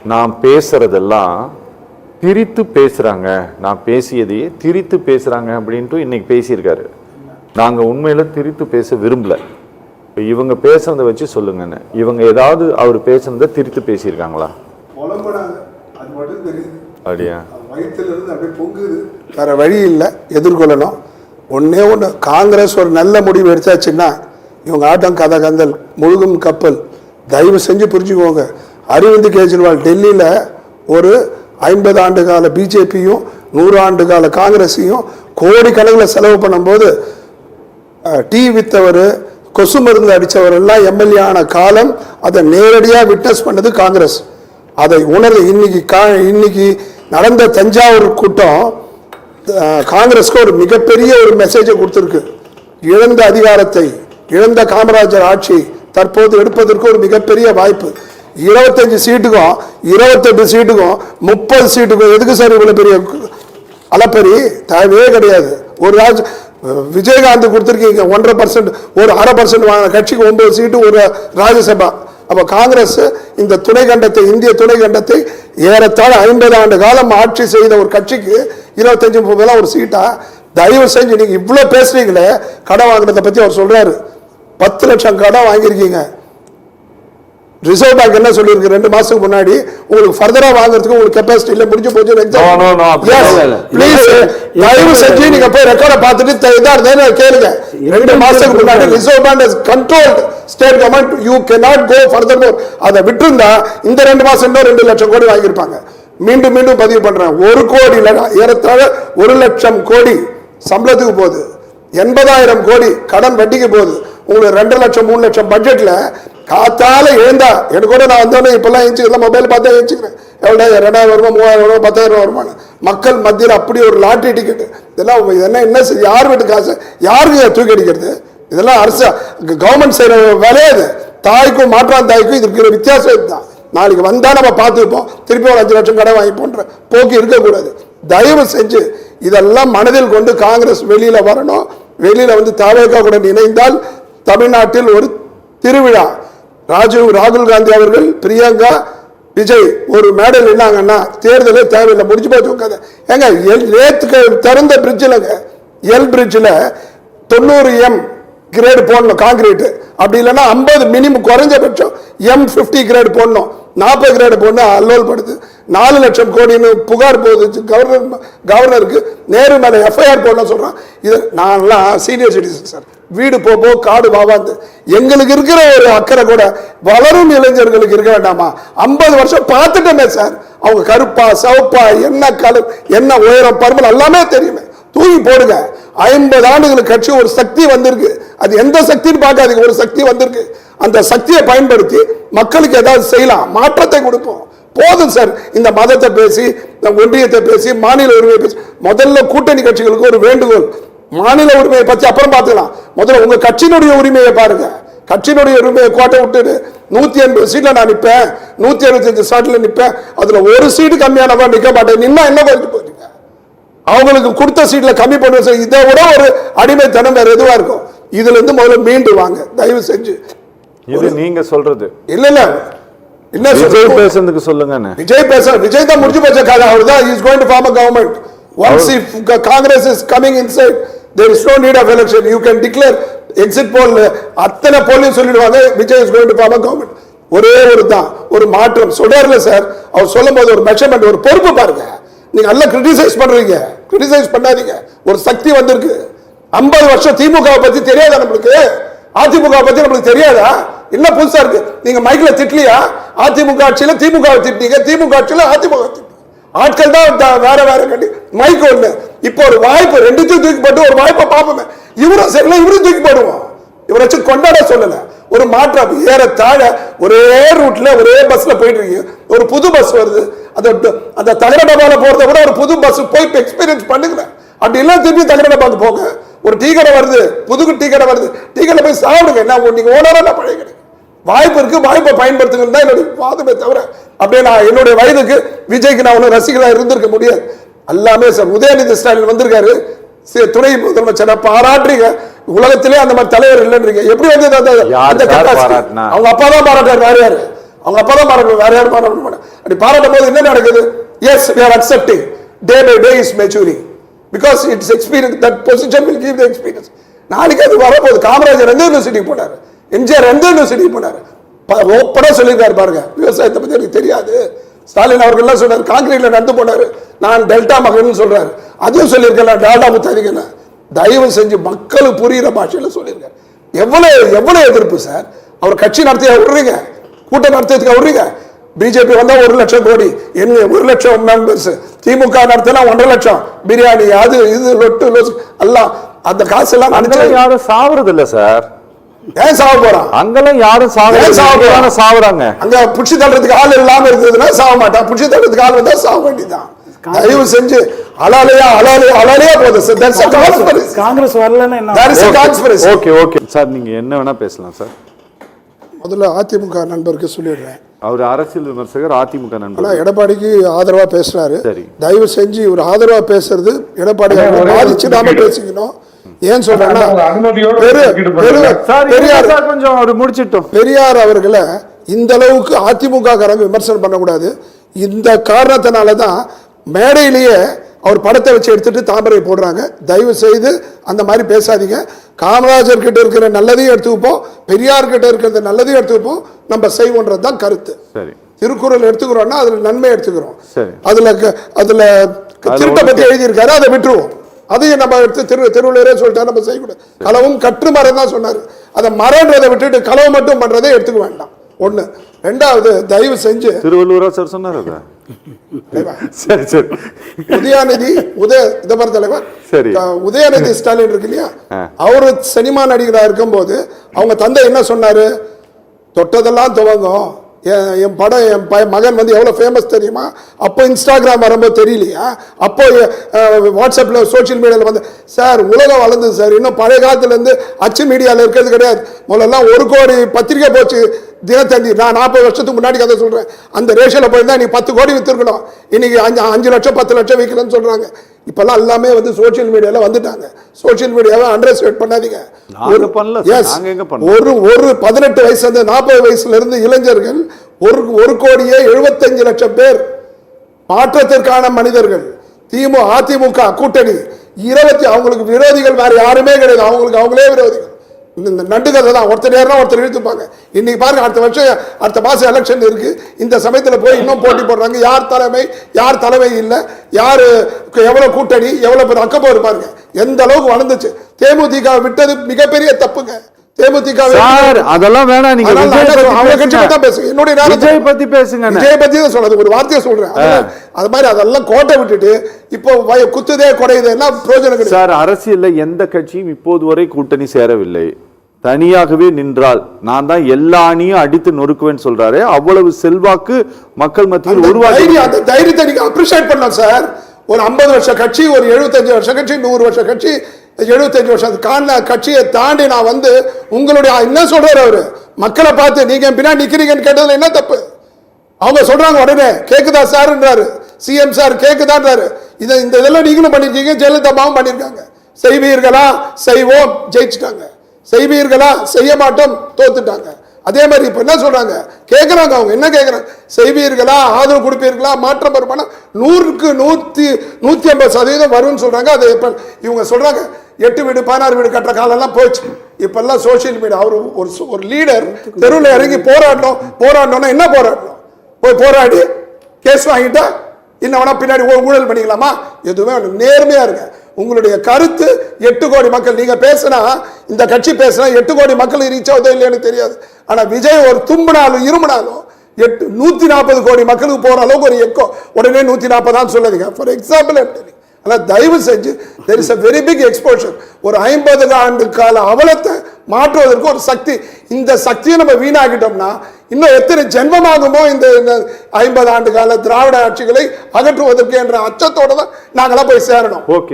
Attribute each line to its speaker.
Speaker 1: நான் பேசுறதெல்லாம் திரித்து பேசுறாங்க, நான் பேசியதையே திரித்து பேசுறாங்க அப்படின்ட்டு இன்னைக்கு பேசியிருக்காரு. நாங்க உண்மையில திரித்து பேச விரும்பல. இவங்க பேசுறதை வச்சு சொல்லுங்கன்னு. இவங்க ஏதாவது அவர் பேசுனதை திரித்து பேசியிருக்காங்களா? அப்படியா?
Speaker 2: வேற வழி இல்லை, எதிர்கொள்ளணும். ஒன்னே ஒன்று, காங்கிரஸ் ஒரு நல்ல முடிவு எடுத்தாச்சுன்னா இவங்க ஆட்டம் கதை கந்தல் முழுகும் கப்பல். தயவு செஞ்சு புரிஞ்சுக்கோங்க. அரவிந்த் கெஜ்ரிவால் டெல்லியில் ஒரு 50 ஆண்டு கால பிஜேபியும் 100 ஆண்டு கால காங்கிரஸையும் கோடிக்கணக்கில் செலவு பண்ணும்போது டீ வித்தவர், கொசு மருந்து அடித்தவர் எல்லாம் எம்எல்ஏ ஆன காலம் அதை நேரடியாக விட்னஸ் பண்ணது காங்கிரஸ். அதை உணர்ந்து இன்னைக்கு நடந்த தஞ்சாவூர் கூட்டம் காங்கிரஸ்க்கு ஒரு மிகப்பெரிய ஒரு மெசேஜை கொடுத்துருக்கு. இழந்த அதிகாரத்தை, இழந்த காமராஜர் ஆட்சி தற்போது எடுப்பதற்கு ஒரு மிகப்பெரிய வாய்ப்பு. 25 சீட்டுக்கும் 28 சீட்டுக்கும் 30 சீட்டுக்கும் எதுக்கு சார் இவ்வளவு பெரிய அலப்பறி? தேவையே கிடையாது. ஒரு விஜயகாந்த் கொடுத்துருக்கீங்க 1.5%, ஒரு 0.5% வாங்கின கட்சிக்கு 9 சீட்டு, ஒரு ராஜ்யசபா. அப்ப காங்கிரஸ் இந்த துணைக்கண்டத்தை, இந்திய துணைக்கண்டத்தை ஏறத்தாழ 50 ஆண்டு காலம் ஆட்சி செய்த ஒரு கட்சிக்கு 25-30 ஒரு சீட்டா? தயவு செஞ்சு நீங்க இவ்வளவு பேசுறீங்களே. கடன் வாங்கினதை பத்தி அவர் சொல்றாரு. 10 லட்சம் கடன் வாங்கியிருக்கீங்க. ரிசர்வ் பேங்க் என்ன சொல்லிருக்கு 2 மாசத்துக்கு முன்னாடி, உங்களுக்கு ஃபர்தரா வாங்குறதுக்கு உங்களுக்கு கெபாசிட்டி இல்ல, முடிஞ்சு போச்சு. தயவு செஞ்சு நீங்க போய் ரெக்கார்ட பார்த்துட்டு இதா இருந்தா கேளுங்க. 2 மாசத்துக்கு முன்னாடி reserve bank has controlled state government, you cannot go furthermore. அதை விட்டுருந்தா இந்த 2 மாசம் 2 லட்சம் கோடி வாங்கியிருப்பாங்க. மீண்டும் மீண்டும் பதிவு பண்றேன், 1 கோடி இல்ல, ஏறத்தாழ 1 லட்சம் கோடி சம்பளத்துக்கு போகுது, 80,000 கோடி கடன் வட்டிக்கு போகுது. உங்களுக்கு 2 லட்சம் 3 லட்சம் பட்ஜெட்ல காத்தால எழுந்தா, எனக்கு கூட நான் வந்தோடனே இப்பெல்லாம் எழுச்சிக்கலாம், மொபைல் பார்த்தா எழுச்சிக்கிறேன். எவ்வளோ 2000 வருமா, 3000 வருமா, 10,000 வருமானு மக்கள் மத்தியில் அப்படி ஒரு லாட்டரி டிக்கெட். இதெல்லாம் என்ன யார் வீட்டு காசு யாருக்கு தூக்கி அடிக்கிறது? இதெல்லாம் அரசு கவர்மெண்ட் செய்யற வேலையாது. தாய்க்கும் மாற்றான் தாய்க்கும் இதுக்கு வித்தியாசம் இதுதான். நாளைக்கு வந்தா நம்ம பார்த்துப்போம், திருப்பி ஒரு 5 லட்சம் கடை வாங்கி போன்ற போக்கு இருக்கக்கூடாது. தயவு செஞ்சு இதெல்லாம் மனதில் கொண்டு காங்கிரஸ் வெளியில வரணும். வெளியில வந்து தவேகாவுடன் இணைந்தால் தமிழ்நாட்டில் ஒரு திருவிழா. ராகுல் காந்தி அவர்கள், பிரியங்கா, விஜய் ஒரு மேடல் நின்னாங்கன்னா தேர்தலே தேவையில்லை, முடிஞ்சு போச்சு. ஏங்க நேற்று திறந்த பிரிட்ஜில்ங்க, எல் பிரிட்ஜில் 90M கிரேடு போடணும் காங்கிரீட். அப்படி இல்லைன்னா 50 மினிமம் குறைஞ்சபட்சம் M50 கிரேடு போடணும். 40 கிரேடு போடணும். அல்லோல் படுது. 4 லட்சம் கோடின்னு புகார் போகுது கவர்னருக்கு. நேரு மேல FIR போடணும் சொல்றான். இது நான்லாம் சீனியர் சிட்டிசன் சார், வீடு போ காடு வாவாந்து. எங்களுக்கு இருக்கிற ஒரு அக்கறை கூட வளரும் இளைஞர்களுக்கு இருக்க வேண்டாமா? 50 வருஷம் பார்த்துட்டோமே சார். அவங்க கருப்பா சவப்பா, என்ன கலர், என்ன உயரம், பருமன் எல்லாமே தெரியுமே. தூக்கி போடுங்க. 50 ஆண்டுகளுக்கு கட்சி ஒரு சக்தி வந்திருக்கு. அது எந்த சக்தின்னு பார்க்காதீங்க, ஒரு சக்தி வந்திருக்கு. அந்த சக்தியை பயன்படுத்தி மக்களுக்கு ஏதாவது செய்யலாம், மாற்றத்தை கொடுப்போம். போதும் சார் இந்த மதத்தை பேசி, ஒன்றியத்தை பேசி, மாநில உரிமையை பேசி. முதல்ல கூட்டணி கட்சிகளுக்கு ஒரு வேண்டுகோள், மாநில உரிமையை பற்றி அப்புறம் பார்த்துக்கலாம். முதல்ல உங்க கட்சியினுடைய உரிமையை பாருங்க. கட்சியினுடைய உரிமையை கோட்டை விட்டு 180 சீட்ல நான் நிற்பேன், 175 சீட்ல நிற்பேன், அதுல ஒரு சீட்டு கம்மியானவா நிக்க மாட்டேன். நின்னா என்ன குறைஞ்சு போறீங்க? அவங்களுக்கு கொடுத்த சீட்ல கம்மி பண்ணுவோம். இதை விட ஒரு அடிமைத்தனம் வேற எதுவா இருக்கும்? இதுல இருந்து முதல்ல மீண்டு வாங்க தயவு செஞ்சு.
Speaker 1: இது நீங்க சொல்றது
Speaker 2: இல்ல இல்ல, என்ன
Speaker 1: விஜய் பேசுறதுக்கு சொல்லுங்க.
Speaker 2: விஜய் தான் முடிஞ்சு போச்ச கதை. அவர்தான் he is going to form a government. Once if Congress is coming inside, there is no need of election. You can declare exit poll. அத்தனை போலையும் சொல்லிடுவாங்க Vijay is going to form a government. ஒரே ஒரு தான் ஒரு மாற்றம் சொல்றாருல சார். அவர் சொல்லும் போது ஒரு மெஷர்மெண்ட், ஒரு பொறுப்பு பாருங்க. நீங்க நல்லா கிரிட்டிசைஸ் பண்றீங்க, கிரிட்டிசைஸ் பண்ணாதீங்க. ஒரு சக்தி வந்திருக்கு. 50 வருஷம் திமுக பத்தி தெரியாதா நம்மளுக்கு? அதிமுக பத்தி நம்மளுக்கு தெரியாதா? என்ன புதுசா இருக்கு? நீங்க மைக்ல திட்டலையா? அதிமுக ஆட்சியில திமுக திட்டீங்க, திமுக ஆட்சியில அதிமுக திட்டீங்க. ஆட்கள் தான் வேற வேற கட்டி மைக் ஒண்ணு. இப்போ ஒரு வாய்ப்பு, ரெண்டுத்தையும் தூக்கி போட்டு ஒரு வாய்ப்பை பார்ப்போமே. இவரும் சரியில்லை, இவரும் தூக்கி போடுவோம். இவரை வச்சு கொண்டாட சொல்லல. ஒரு மாற்றம் ஏறத்தாழ ஒரே ரூட்ல ஒரே பஸ்ல போயிட்டு இருக்கீங்க. ஒரு புது பஸ் வருது, அந்த தகர டப்பால போறத விட ஒரு புது பஸ் போய் எக்ஸ்பீரியன்ஸ் பண்ணுங்க. அப்படி எல்லாம் திருப்பி தகர டப்பாக்கு போங்க. ஒரு டீ கடை வருது, புது டீ கடை வருது, டீ கடை போய் சாப்பிடுங்க. என்ன நீங்க ஓனரா பழைய கடை வாய்ப்பு இருக்கு, வாய்ப்பை பயன்படுத்துங்க தான் என்னுடைய வாதமே தவிர அப்படியே நான் என்னுடைய வயதுக்கு விஜய்க்கு நான் ஒன்றும் ரசிகராக இருந்திருக்க முடியாது. எல்லாமே சார் உதயநிதி ஸ்டாலின் வந்திருக்காரு, துணை முதலமைச்சர் பாராட்டுறீங்க. உலகத்திலே அந்த மாதிரி தலைவர் இல்லைன்றீங்க. எப்படி வந்து அவங்க அப்பா தான் பாராட்டாரு, வேற யாரு? அவங்க அப்பதான் பாராட்டணும், வேற யாரும் பாராட்ட மாட்டாங்க. அப்படி பாராட்டும் போது என்ன நடக்குது? Yes, we are accepting. Day by day is maturing. Because it's experience, that position will give the experience. நாளைக்கு அது வரப்போகுது. காமராஜர் எந்த யூனிவர்சிட்டிக்கு போனாரு, எம்ஜிஆர் எந்த யூனிவர்சிட்டிக்கு போனாரு, ஓப்பனா சொல்லியிருக்காரு பாருங்க. விவசாயத்தை பத்தி எனக்கு தெரியாது. ஸ்டாலின் அவர்கள் எல்லாம் சொன்னாரு, காங்கிரீட்ல நடந்து போனாரு, நான் டெல்டா மகன் சொல்றாரு. அதையும் சொல்லியிருக்கேன், டால்டா முத்தாரிக்கல. தயவு செஞ்சு மக்களுக்கு புரியுற பாஷையில சொல்லியிருக்காரு. எவ்வளவு எதிர்ப்பு சார். அவர் கட்சி நடத்திய விடுறீங்க, கூட்டம் நடத்தியதுக்கு விடுறீங்க. பிஜேபி வந்தா 1 லட்சம் கோடி, 1 லட்சம் மெம்பர்ஸ், திமுக நடத்தினா 1.5 லட்சம், பிரியாணி, அது இது லொட்டு எல்லாம், அந்த காசு எல்லாம்
Speaker 1: யாரும் சாவுறது இல்ல சார்.
Speaker 2: ஏன் சாவ போறான்?
Speaker 1: அங்கெல்லாம் யாரும் சாவுறாங்க.
Speaker 2: அங்க புடிச்சு தள்ளுறதுக்கு ஆள் இல்லாம இருந்ததுன்னா சாவ மாட்டான். புடிச்சு தள்ளுறதுக்கு ஆள் வந்தா சாவ வேண்டியதான். தயவு செஞ்சு அலாலையா போகுது.
Speaker 3: காங்கிரஸ் வரலன்னா
Speaker 1: ஓகே சார், நீங்க என்ன வேணா பேசலாம் சார்.
Speaker 2: முதல்ல அதிமுக நண்பருக்கு சொல்லிடுறேன்,
Speaker 1: அவர் அரசியல் விமர்சகர், அதிமுக நண்பர்.
Speaker 2: எடப்பாடிக்கு ஆதரவா பேசுறாரு. தயவு செஞ்சு இவர் ஆதரவா பேசுறது எடப்பாடி பாதிச்சுடாம பேசிக்கணும். ஏன் சொல்றேன்னா, பெரியார் அவர்களை இந்த அளவுக்கு அதிமுக காரங்க விமர்சனம் பண்ணக்கூடாது. இந்த காரணத்தினாலதான் மேடையிலேயே அவர் படத்தை வச்சு எடுத்துட்டு தாமரை போடுறாங்க. தயவு செய்து அந்த மாதிரி பேசாதீங்க. காமராஜர் கிட்ட இருக்கிற நல்லதையும் எடுத்துப்போம், பெரியார் கிட்ட இருக்கிற நல்லதையும் எடுத்துப்போம், நம்ம செய்வோன்றது தான் கருத்து. திருக்குறள் எடுத்துக்கிறோம்னா அதுல நன்மை எடுத்துக்கிறோம். அதுல திருட்ட பத்தி எழுதியிருக்காரு, அதை விட்டுருவோம். அதையும் நம்ம எடுத்து திருவள்ளுவரே சொல்லிட்டா நம்ம செய்யக்கூடாது. களவும் கற்று மரம் தான் சொன்னாரு. அதை மரன்றதை விட்டுட்டு களவு மட்டும் பண்றதை எடுத்துக்க வேண்டாம். ஒண்ணு. ரெண்டாவது, தயவு செஞ்சு
Speaker 1: திருவள்ளுவரா சார் சொன்னாரு.
Speaker 2: உதயாநிதி தலைவர் உதயாநிதி ஸ்டாலின் இருக்கு இல்லையா, அவரு சினிமா நடிகரா இருக்கும் போது அவங்க தந்தை என்ன சொன்னாரு? தொட்டதெல்லாம் துவங்கும். என் படம், என் மகன் வந்து எவ்வளவு ஃபேமஸ் தெரியுமா? அப்போ இன்ஸ்டாகிராம் வரும்போது தெரியலையா? அப்போ வாட்ஸ்அப்ல சோசியல் மீடியால வந்து, சார் உலகம் வளர்ந்தது சார். இன்னும் பழைய காலத்துல இருந்து அச்சு மீடியால இருக்கிறது கிடையாது. முதல்ல 1 கோடி பத்திரிகை போச்சு தினத்தந்தி. நான் 40 வருஷத்துக்கு முன்னாடி கதை சொல்றேன். அந்த ரேஷியோல போயிருந்தா நீ 10 கோடி வித்துருக்கணும். இன்னைக்கு 5 லட்சம் 10 லட்சம் விற்கலன்னு சொல்றாங்க. இப்பெல்லாம் எல்லாமே வந்து சோசியல் மீடியால வந்துட்டாங்க. சோசியல் மீடியாவை அண்டர்ஸ்டிமேட் பண்ணாதீங்க. ஒரு 18 வயசுல இருந்து 40 வயசுல இருந்து இளைஞர்கள் 1 கோடியே 75 லட்சம் பேர் மாற்றத்திற்கான மனிதர்கள். அதிமுக கூட்டணி 20, அவங்களுக்கு விரோதிகள் வேற யாருமே கிடையாது. அவங்களுக்கு அவங்களே விரோதிகள். இந்த நண்டுகதை தான், ஒருத்தர் நேரம் ஒருத்தர் இழுத்துப்பாங்க. இன்னைக்கு பாருங்க, அடுத்த மாசம் எலெக்ஷன் இருக்கு. இந்த சமயத்துல போய் இன்னும் போட்டி போடுறாங்க. யார் தலைமை இல்ல, யாரு எவ்வளவு கூட்டணி, எவ்வளவு பேர் அக்கப்போர் பாருங்க. எந்த அளவுக்கு வளர்ந்துச்சு. தேமுதிக விட்டது மிகப்பெரிய தப்புங்க. தேமுதிக
Speaker 1: அதெல்லாம் வேணாம். நீங்க விஜய் பத்தி பேசுங்க.
Speaker 2: விஜய் பத்தி தான் சொல்றது, ஒரு வார்த்தையை சொல்றேன். அது மாதிரி அதெல்லாம் கோட்டை விட்டுட்டு இப்போ குத்துதே குறையுதுன்னா பிரயோஜனம் கிடையாது.
Speaker 1: சார், அரசியல்ல எந்த கட்சியும் இப்போது வரை கூட்டணி சேரவில்லை. தனியாகவே நின்றால் நான் தான் எல்லா அணியும் அடித்து நொறுக்குவேன்னு சொல்றாரு. அவ்வளவு செல்வாக்கு மக்கள் மத்தியில் உருவாக்கி,
Speaker 2: அந்த தைரியத்தை நீங்க அப்ரிஷியேட் பண்ணலாம் சார். ஒரு 50 வருஷ கட்சி, ஒரு 75 வருஷ கட்சி, 100 வருஷ கட்சி, 75 வருஷம் கட்சியை தாண்டி நான் வந்து உங்களுடைய என்ன சொல்றாரு அவரு, மக்களை பார்த்து நீங்க பின்னாடி நிக்கிறீங்கன்னு கேட்டதுல என்ன தப்பு? அவங்க சொல்றாங்க உடனே கேக்குதா சார்ன்றாரு, சிஎம் சார் கேக்குதான்றாரு. இந்த இதெல்லாம் நீங்களும் பண்ணிருக்கீங்க, ஜெயலலிதாவும் பண்ணிருக்காங்க. செய்வீர்களா? செய்வோம், ஜெயிச்சுட்டாங்க. செய்வீர்களா? செய்ய மாட்டோம், தோத்துட்டாங்க. அதே மாதிரி இப்ப என்ன சொல்றாங்க, கேட்கறாங்க. அவங்க என்ன கேட்கறாங்க? செய்வீர்களா? ஆதரவு கொடுப்பீர்களா? மாற்றம் வருமானா 100க்கு 150% வரும்னு சொல்றாங்க. அது இப்ப இவங்க சொல்றாங்க 8 வீடு 16 வீடு கட்டுற காலம் எல்லாம் போச்சு. இப்பெல்லாம் சோசியல் மீடியா. அவர் ஒரு லீடர் தெருவில் இறங்கி போராடணும்னா என்ன போராடணும்? போய் போராடி கேஸ் வாங்கிட்டா இன்னும் பின்னாடி ஊழல் பண்ணிக்கலாமா? எதுவுமே நேர்மையா இருங்க. உங்களுடைய கருத்து 8 கோடி மக்கள், நீங்க பேசினா, இந்த கட்சி பேசினா 8 கோடி மக்கள் ரீச் ஆகுதோ இல்லையான்னு தெரியாது. ஆனா விஜய் ஒரு தும்பினாலும் இரும்பினாலும் 140 கோடி மக்களுக்கு போற அளவுக்கு ஒரு எக்கோ. உடனே 140 சொல்லாதீங்க. ஃபார் எக்ஸாம்பிள், தயவு செஞ்சு there is a very big exposure. ஒரு 50 ஆண்டு கால அவலத்தை மாற்றுவதற்கு ஒரு சக்தி. இந்த சக்தியை நம்ம வீணாகிட்டோம்னா இன்னும் எத்தனை ஜென்மமாகுமோ இந்த 50 ஆண்டு கால திராவிட ஆட்சிகளை அகற்றுவதற்கு என்ற அச்சத்தோட தான் நாங்களாம் போய் சேரணும்.
Speaker 1: ஓகே.